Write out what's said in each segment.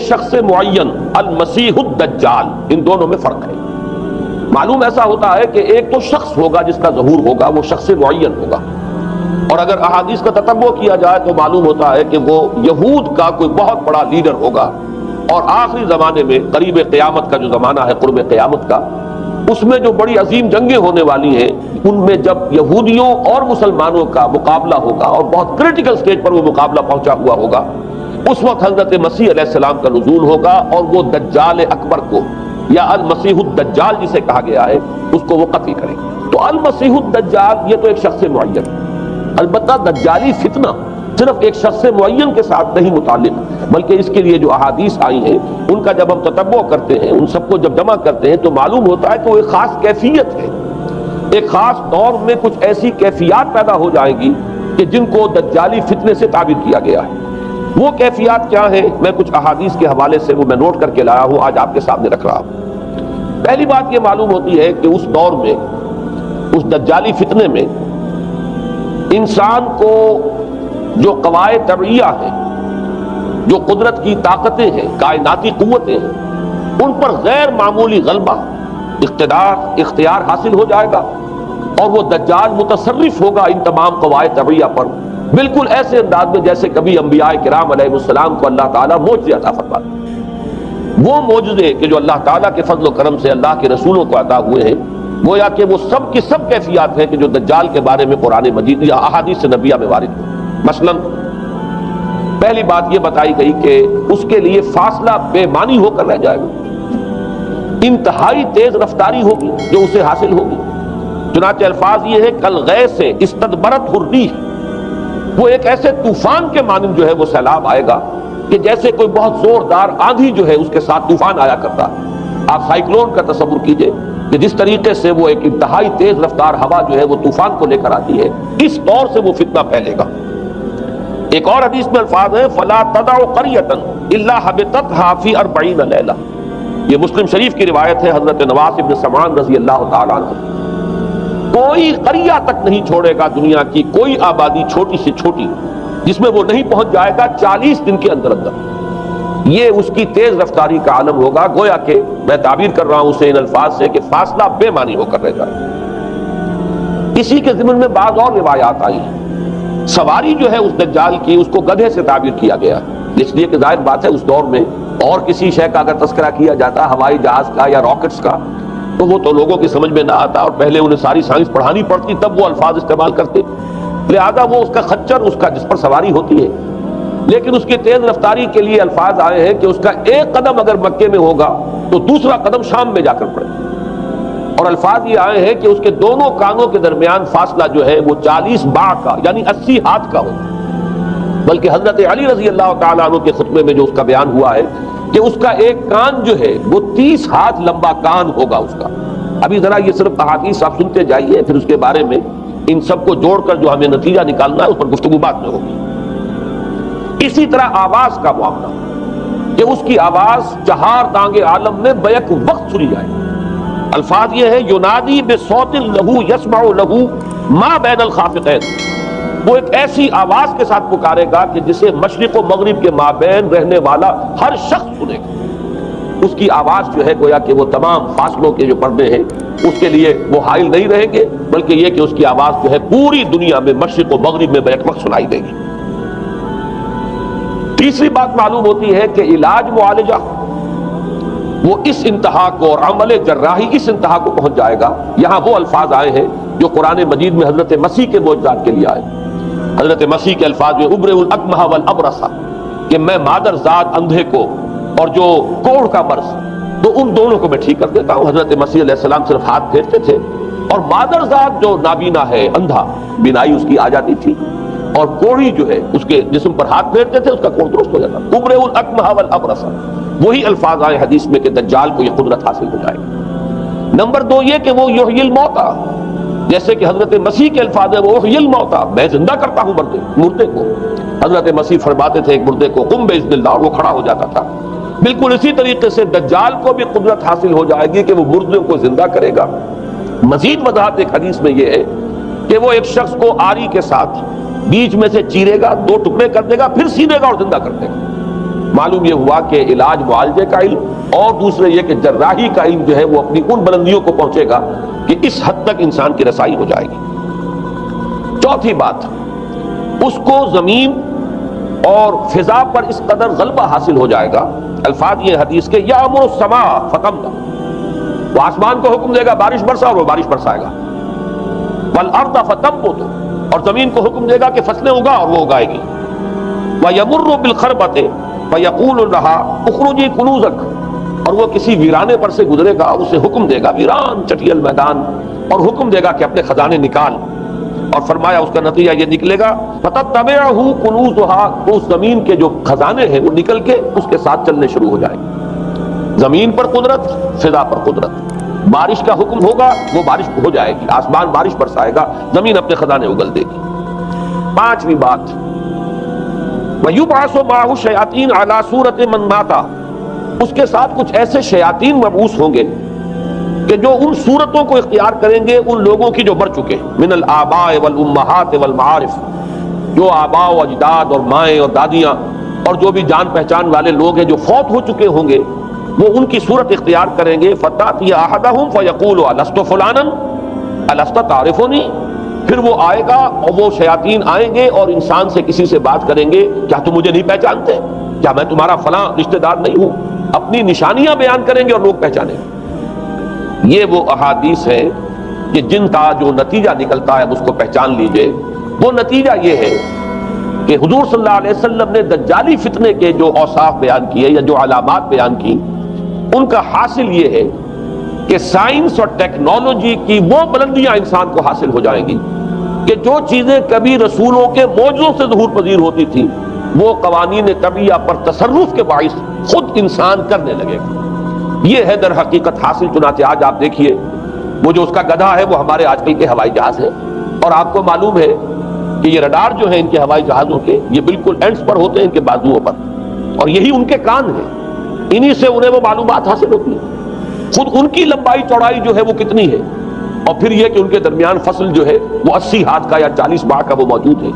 شخص معین المسیح الدجال، ان دونوں میں فرق ہے۔ معلوم ایسا ہوتا ہے کہ ایک تو شخص ہوگا جس کا ظہور ہوگا، وہ شخص معین ہوگا، اور اگر احادیث کا تتبع کیا جائے تو معلوم ہوتا ہے کہ وہ یہود کا کوئی بہت بڑا لیڈر ہوگا، اور آخری زمانے میں قریب قیامت کا جو زمانہ ہے، قرب قیامت کا، اس میں جو بڑی عظیم جنگیں ہونے والی ہیں، ان میں جب یہودیوں اور مسلمانوں کا مقابلہ ہوگا اور بہت کریٹیکل سٹیج پر وہ مقابلہ پہنچا ہوا ہوگا، اس وقت حضرت مسیح علیہ السلام کا نزول ہوگا، اور وہ دجال اکبر کو یا المسیح الدجال جسے کہا گیا ہے اس کو وہ قتل کریں گے۔ تو المسیح الدجال یہ تو ایک شخص معین، البتہ دجالی فتنہ صرف ایک شخص معین کے ساتھ نہیں متعلق، بلکہ اس کے لیے جو احادیث آئی ہیں ان کا جب ہم تتبع کرتے ہیں، ان سب کو جب جمع کرتے ہیں تو معلوم ہوتا ہے کہ وہ ایک خاص کیفیت ہے، ایک خاص دور میں کچھ ایسی کیفیات پیدا ہو جائیں گی کہ جن کو دجالی فتنے سے تعبیر کیا گیا ہے۔ وہ کیفیات کیا ہیں؟ میں کچھ احادیث کے حوالے سے وہ میں نوٹ کر کے لایا ہوں، آج آپ کے سامنے رکھ رہا ہوں۔ پہلی بات یہ معلوم ہوتی ہے کہ اس دور میں، اس دجالی فتنے میں، انسان کو جو قواعد طبعیہ ہیں، جو قدرت کی طاقتیں ہیں، کائناتی قوتیں ہیں، ان پر غیر معمولی غلبہ، اختیار حاصل ہو جائے گا، اور وہ دجال متصرف ہوگا ان تمام قواعد طبعیہ پر، بالکل ایسے انداز میں جیسے کبھی انبیاء کرام علیہ السلام کو اللہ تعالیٰ معجزے عطا فرماتے۔ وہ معجزے کہ جو اللہ تعالیٰ کے فضل و کرم سے اللہ کے رسولوں کو عطا ہوئے ہیں، گویا کہ وہ سب کی سب کیفیات ہیں کہ جو دجال کے بارے میں قرآن مجید یا احادیث نبیہ میں وارد ہیں۔ مثلا پہلی بات یہ بتائی گئی کہ اس کے لیے فاصلہ بے معنی ہو کر رہ جائے گا، انتہائی تیز رفتاری ہوگی جو اسے حاصل ہوگی۔ چنانچہ الفاظ یہ ہے کالغیث استدبرت الريح، وہ ایک ایسے طوفان کے مانند جو ہے وہ سیلاب آئے گا کہ جیسے کوئی بہت زوردار آندھی جو ہے اس کے ساتھ طوفان آیا کرتا ہے۔ آپ سائیکلون کا تصور کیجئے کہ جس طریقے سے وہ ایک انتہائی تیز رفتار ہوا جو ہے وہ طوفان کو لے کر آتی ہے، اس طور سے وہ فتنہ پھیلے گا۔ ایک اور حدیث میں الفاظ ہے فلا تدع قرية الا حبطتها في 40 ليلة، یہ مسلم شریف کی روایت ہے حضرت نواس بن سمعان رضی اللہ تعالیٰ عنہ۔ کوئی قریہ تک نہیں چھوڑے گا دنیا کی کوئی آبادی چھوٹی سے چھوٹی جس میں وہ نہیں پہنچ جائے گا 40 دن کے اندر اندر۔ یہ اس کی تیز رفتاری کا عالم ہوگا، گویا کہ میں تعبیر کر رہا ہوں اسے ان الفاظ سے کہ فاصلہ بے معنی ہو کر رہ جائے۔ اسی کے ضمن میں بعض اور روایات آئی ہیں۔ سواری جو ہے اس دجال کی، اس کو گدھے سے تعبیر کیا گیا، اس لیے کہ ظاہر بات ہے اس دور میں اور کسی شے کا اگر تذکرہ کیا جاتا، ہوائی جہاز کا یا راکٹس کا، تو وہ تو لوگوں کی سمجھ میں نہ آتا، اور پہلے انہیں ساری سائنس پڑھانی پڑتی تب وہ الفاظ استعمال کرتے، لہذا وہ اس کا خچر، اس کا جس پر سواری ہوتی ہے، لیکن اس کی تیز رفتاری کے لیے الفاظ آئے ہیں کہ اس کا ایک قدم اگر مکے میں ہوگا تو دوسرا قدم شام میں جا کر پڑے، اور الفاظ یہ آئے ہیں کہ اس کے دونوں کانوں کے درمیان فاصلہ جو ہے وہ 40 باع کا یعنی 80 ہاتھ کا ہوگا۔ بلکہ حضرت علی رضی اللہ تعالیٰ عنہ کے خطبے میں جو اس کا بیان ہوا ہے کہ اس کا ایک کان جو ہے وہ 30 ہاتھ لمبا کان ہوگا اس کا۔ ابھی ذرا یہ صرف احادیث آپ سنتے جائیے، پھر اس کے بارے میں ان سب کو جوڑ کر جو ہمیں نتیجہ نکالنا ہے اس پر گفتگو بعد میں ہوگی۔ اسی طرح آواز کا معاملہ کہ اس کی آواز 4 دانگ عالم میں بیک وقت سنی جائے۔ الفاظ یہ ہے ینادی بصوت لہو یسمع لہو ما بین الخافقین، وہ ایک ایسی آواز کے ساتھ پکارے گا کہ جسے مشرق و مغرب کے مابین رہنے والا ہر شخص سنے گا۔ اس کی آواز جو ہے گویا کہ وہ تمام فاصلوں کے جو پردے ہیں اس کے لیے وہ حائل نہیں رہیں گے، بلکہ یہ کہ اس کی آواز جو ہے پوری دنیا میں مشرق و مغرب میں بیک وقت سنائی دے گی۔ تیسری بات معلوم ہوتی ہے کہ علاج معالجہ وہ اس انتہا کو اور عمل جراحی اس انتہا کو پہنچ جائے گا۔ یہاں وہ الفاظ آئے ہیں جو قرآن مجید میں حضرت مسیح کے معجزات کے لیے آئے۔ حضرت مسیح کے الفاظ میں ابرئ الاکمہ والابرص، کہ میں مادر زاد اندھے کو اور جو کوڑھ کا مرض، تو ان دونوں کو میں ٹھیک کر دیتا ہوں۔ حضرت مسیح علیہ السلام صرف ہاتھ پھیرتے تھے، اور مادر زاد جو نابینا ہے، اندھا، بینائی اس کی آ جاتی تھی، اور کوڑھی جو ہے اس کے جسم پر ہاتھ پھیرتے تھے، اس کا کوڑھ درست ہو جاتا۔ ابرئ الاکمہ والابرص، وہی الفاظ آئے حدیث میں کہ دجال کو یہ قدرت حاصل ہو جائے گی۔ نمبر 2 یہ کہ وہ یحیی الموتیٰ، جیسے کہ حضرت مسیح کے الفاظ ہے وہ احیی الموتیٰ، میں زندہ کرتا ہوں مردے کو۔ حضرت مسیح فرماتے تھے ایک مردے کو قم باذن اللہ، اور وہ کھڑا ہو جاتا تھا۔ بالکل اسی طریقے سے دجال کو بھی قدرت حاصل ہو جائے گی کہ وہ مردوں کو زندہ کرے گا۔ مزید وضاحت ایک حدیث میں یہ ہے کہ وہ ایک شخص کو آری کے ساتھ بیچ میں سے چیرے گا، 2 ٹکڑے کر دے گا، پھر سینے گا اور زندہ کر دے گا۔ معلوم یہ ہوا کہ علاج معالجے کا علم اور دوسرے یہ کہ جراحی کا علم جو ہے وہ اپنی ان بلندیوں کو پہنچے گا کہ اس حد تک انسان کی رسائی ہو جائے گی۔ چوتھی بات، اس کو زمین اور فضا پر اس قدر غلبہ حاصل ہو جائے گا، الفاظ یہ حدیث کے یامر السماء فتمطر، وہ آسمان کو حکم دے گا بارش برسا اور وہ بارش برسائے گا، والارض فتنبت، اور زمین کو حکم دے گا کہ فصلیں اگا اور وہ اگائے گی، ویمر بالخربۃ فیقول لها اخرجی کنوزک، اور وہ کسی ویرانے پر سے گزرے گا، اسے حکم دے گا، ویران چٹیل میدان، اور حکم دے گا کہ اپنے خزانے نکال، اور فرمایا اس کا نتیجہ یہ نکلے گا فتتبعہ کنوزها، اس زمین کے جو خزانے ہیں وہ نکل کے اس کے ساتھ چلنے شروع ہو جائیں گے۔ زمین پر قدرت، فضا پر قدرت، بارش کا حکم ہوگا وہ بارش ہو جائے گی، آسمان بارش برسائے گا، زمین اپنے خزانے اگل دے گی۔ پانچویں بات، وَيُبْعَثُ مَعَهُ الشَّيَاطِينُ عَلَى صُورَةِ مَن مَاتَ، اس کے ساتھ کچھ ایسے شیاطین مبعوث ہوں گے کہ جو ان صورتوں کو اختیار کریں گے ان لوگوں کی جو مر چکے، من الآباء والامہات والمعارف، جو آباء و اجداد اور مائیں اور دادیاں اور جو بھی جان پہچان والے لوگ ہیں جو فوت ہو چکے ہوں گے، وہ ان کی صورت اختیار کریں گے۔ فَتَأْتِيَ أَحَدَهُمْ فَيَقُولُ أَلَسْتُ فُلَانًا أَلَسْتَ تَعْرِفُنِي، پھر وہ آئے گا اور وہ شیاطین آئیں گے اور انسان سے کسی سے بات کریں گے، کیا تم مجھے نہیں پہچانتے؟ کیا میں تمہارا فلاں رشتہ دار نہیں ہوں؟ اپنی نشانیاں بیان کریں گے اور لوگ پہچانیں گے۔ یہ وہ احادیث ہے کہ جن کا جو نتیجہ نکلتا ہے اس کو پہچان لیجئے۔ وہ نتیجہ یہ ہے کہ حضور صلی اللہ علیہ وسلم نے دجالی فتنے کے جو اوصاف بیان کیے یا جو علامات بیان کی، ان کا حاصل یہ ہے کہ سائنس اور ٹیکنالوجی کی وہ بلندیاں انسان کو حاصل ہو جائیں گی کہ جو چیزیں کبھی رسولوں کے معجزوں سے ظہور پذیر ہوتی تھیں، وہ قوانین طبیعہ پر تصرف کے باعث خود انسان کرنے لگے گا۔ یہ ہے در حقیقت حاصل۔ چنانچہ آج آپ دیکھیے وہ جو اس کا گدھا ہے وہ ہمارے آج کل کے ہوائی جہاز ہے، اور آپ کو معلوم ہے کہ یہ رڈار جو ہیں ان کے ہوائی جہازوں کے، یہ بالکل اینڈز پر ہوتے ہیں ان کے بازوؤں پر، اور یہی ان کے کان ہیں، انہی سے انہیں وہ معلومات حاصل ہوتی ہیں۔ خود ان کی لمبائی چوڑائی جو ہے وہ کتنی ہے، اور پھر یہ کہ ان کے درمیان فصل جو ہے وہ 80 ہاتھ کا یا 40 باہ کا وہ موجود ہے،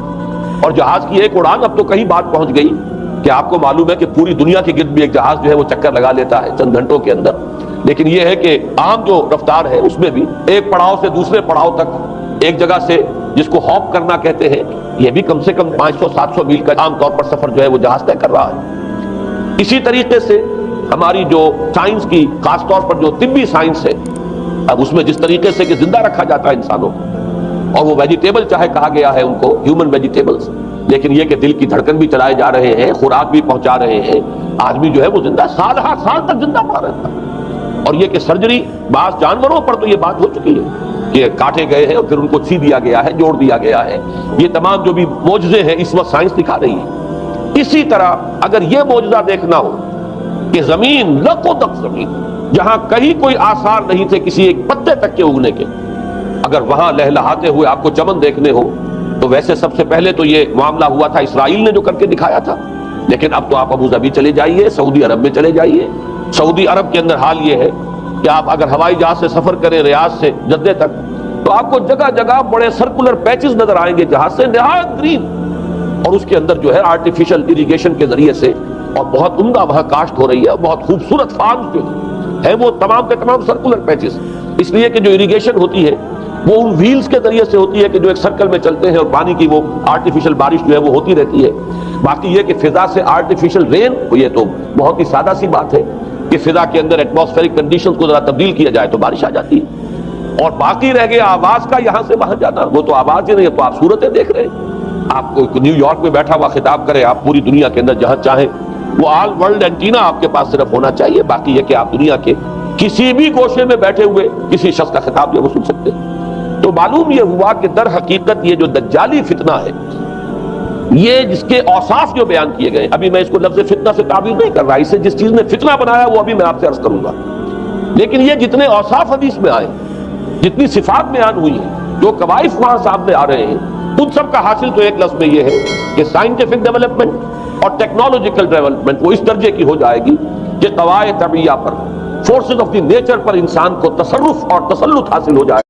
اور جہاز کی ایک اڑان اب تو کہیں بات پہنچ گئی کہ آپ کو معلوم ہے کہ پوری دنیا کے گرد بھی ایک جہاز جو ہے وہ چکر لگا لیتا ہے چند گھنٹوں کے اندر۔ لیکن یہ ہے کہ عام جو رفتار ہے اس میں بھی ایک پڑاؤ سے دوسرے پڑاؤ تک، ایک جگہ سے جس کو ہاپ کرنا کہتے ہیں، یہ بھی کم سے کم 500-700 میل کا عام طور پر سفر جو ہے وہ جہاز طے کر رہا ہے۔ اسی طریقے سے ہماری جو سائنس کی، خاص طور پر جو طبی سائنس ہے، اب اس میں جس طریقے سے کہ زندہ رکھا جاتا ہے انسانوں کو، اور وہ ویجیٹیبل چاہے کہا گیا ہے ان کو ہیومن ویجیٹیبلز، لیکن یہ کہ دل کی دھڑکن بھی چلائے جا رہے ہیں، خوراک بھی پہنچا رہے ہیں، آدمی جو ہے وہ زندہ سال ہر سال تک زندہ پڑا رہتا ہے۔ اور یہ کہ سرجری بعض جانوروں پر تو یہ بات ہو چکی ہے کہ کاٹے گئے ہیں اور پھر ان کو سی دیا گیا ہے، جوڑ دیا گیا ہے۔ یہ تمام جو بھی معجزے ہیں اس وقت سائنس دکھا رہی ہے۔ اسی طرح اگر یہ معجزہ دیکھنا ہو کہ زمین لقدق زمین، جہاں کہیں کوئی آثار نہیں تھے کسی ایک پتے تک کے اگنے کے، اگر وہاں لہلہاتے ہوئے آپ کو چمن دیکھنے ہو، تو ویسے سب سے پہلے تو یہ معاملہ ہوا تھا اسرائیل نے جو کر کے دکھایا تھا، لیکن اب تو آپ ابو ظبی چلے جائیے، سعودی عرب میں چلے جائیے۔ سعودی عرب کے اندر حال یہ ہے کہ آپ اگر ہوائی جہاز سے سفر کریں ریاض سے جدہ تک، تو آپ کو جگہ جگہ بڑے سرکولر پیچز نظر آئیں گے جہاز سے، نہایت گرین، اور اس کے اندر جو ہے آرٹیفیشل اریگیشن کے ذریعے سے، اور بہت عمدہ وہاں کاشت ہو رہی ہے، بہت خوبصورت فارمز جو ہے وہ تمام کے تمام سرکولر پیچز، اس لیے کہ جو اریگیشن ہوتی ہے وہ ان ویلز کے ذریعے سے ہوتی ہے کہ جو ایک سرکل میں چلتے ہیں اور پانی کی وہ آرٹیفیشل بارش جو ہے وہ ہوتی رہتی ہے۔ باقی یہ کہ فضا سے آرٹیفیشل رین، یہ تو بہت ہی سادہ سی بات ہے کہ فضا کے اندر ایٹماسفیرک کنڈیشنز کو ذرا تبدیل کیا جائے تو بارش آ جاتی ہے۔ اور باقی رہ گیا آواز کا یہاں سے وہاں جانا، وہ تو آواز ہی نہیں ہے، تو آپ صورتیں دیکھ رہے ہیں۔ آپ کو نیو یارک میں بیٹھا ہوا خطاب کرے، آپ پوری دنیا کے اندر جہاں چاہیں، وہ آل ورلڈ اینٹینا آپ کے پاس صرف ہونا چاہیے، باقی یہ کہ آپ دنیا کے کسی بھی گوشے میں بیٹھے ہوئے کسی شخص کا خطاب جو وہ سن سکتے ہیں۔ تو معلوم یہ ہوا کہ در حقیقت یہ جو دجالی فتنہ ہے، یہ جس کے اوصاف جو بیان کیے گئے، ابھی میں اس کو لفظ فتنہ سے تعبیر نہیں کر رہا، اسے جس چیز نے فتنہ بنایا وہ ابھی میں آپ سے عرض کروں گا، لیکن یہ جتنے اوصاف حدیث میں آئے، جتنی صفات بیان ہوئی ہیں، جو کوائف وہاں سامنے آ رہے ہیں، ان سب کا حاصل تو ایک لفظ میں یہ ہے کہ سائنٹیفک ڈیولپمنٹ اور ٹیکنالوجیکل ڈیولپمنٹ وہ اس درجے کی ہو جائے گی کہ قواعد طبیعہ پر، فورسز آف دی نیچر پر انسان کو تصرف اور تسلط حاصل ہو جائے۔